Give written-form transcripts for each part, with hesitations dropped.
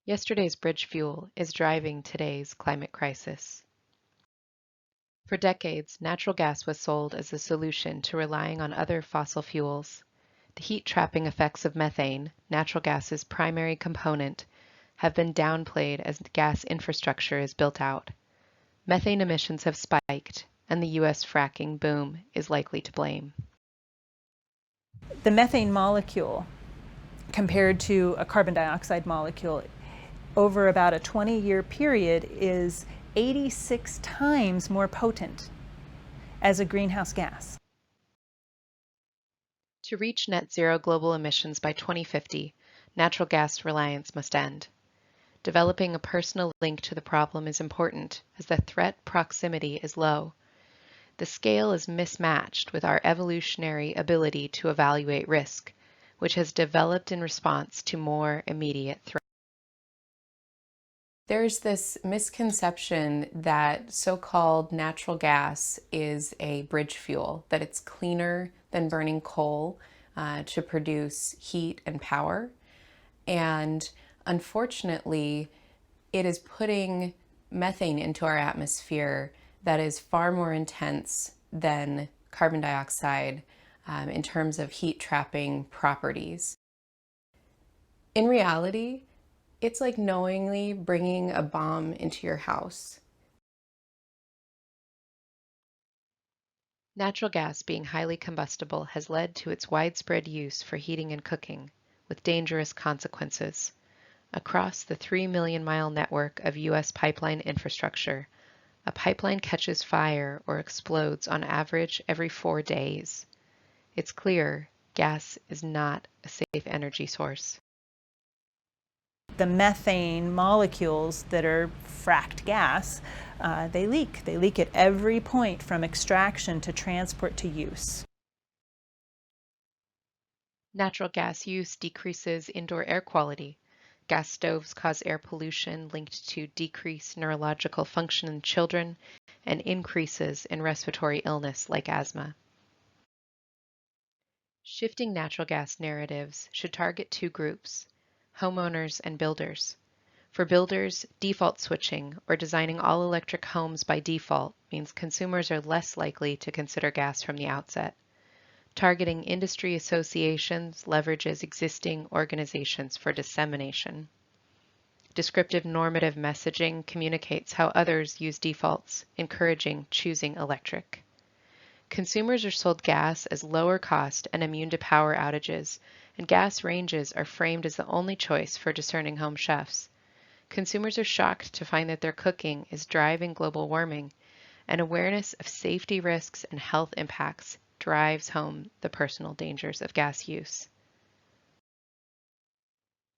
Yesterday's bridge fuel is driving today's climate crisis. For decades, natural gas was sold as a solution to relying on other fossil fuels. The heat-trapping effects of methane, natural gas's primary component, have been downplayed as gas infrastructure is built out. Methane emissions have spiked, and the U.S. fracking boom is likely to blame. The methane molecule, compared to a carbon dioxide molecule, over about a 20-year period is 86 times more potent as a greenhouse gas. To reach net zero global emissions by 2050, natural gas reliance must end. Developing a personal link to the problem is important, as the threat proximity is low. The scale is mismatched with our evolutionary ability to evaluate risk, which has developed in response to more immediate threats. There's this misconception that so-called natural gas is a bridge fuel, that it's cleaner than burning coal to produce heat and power. And unfortunately, it is putting methane into our atmosphere that is far more intense than carbon dioxide in terms of heat trapping properties. In reality, it's like knowingly bringing a bomb into your house. Natural gas being highly combustible has led to its widespread use for heating and cooking, with dangerous consequences. Across the 3 million mile network of U.S. pipeline infrastructure, a pipeline catches fire or explodes on average every 4 days. It's clear gas is not a safe energy source. The methane molecules that are fracked gas, they leak. They leak at every point from extraction to transport to use. Natural gas use decreases indoor air quality. Gas stoves cause air pollution linked to decreased neurological function in children and increases in respiratory illness like asthma. Shifting natural gas narratives should target two groups: homeowners and builders. For builders, default switching or designing all electric homes by default means consumers are less likely to consider gas from the outset. Targeting industry associations leverages existing organizations for dissemination. Descriptive normative messaging communicates how others use defaults, encouraging choosing electric. Consumers are sold gas as lower cost and immune to power outages, and gas ranges are framed as the only choice for discerning home chefs. Consumers are shocked to find that their cooking is driving global warming, and awareness of safety risks and health impacts drives home the personal dangers of gas use.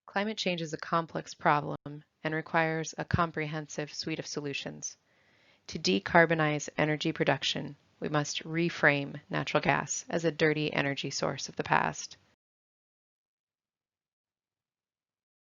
Climate change is a complex problem and requires a comprehensive suite of solutions. To decarbonize energy production, we must reframe natural gas as a dirty energy source of the past.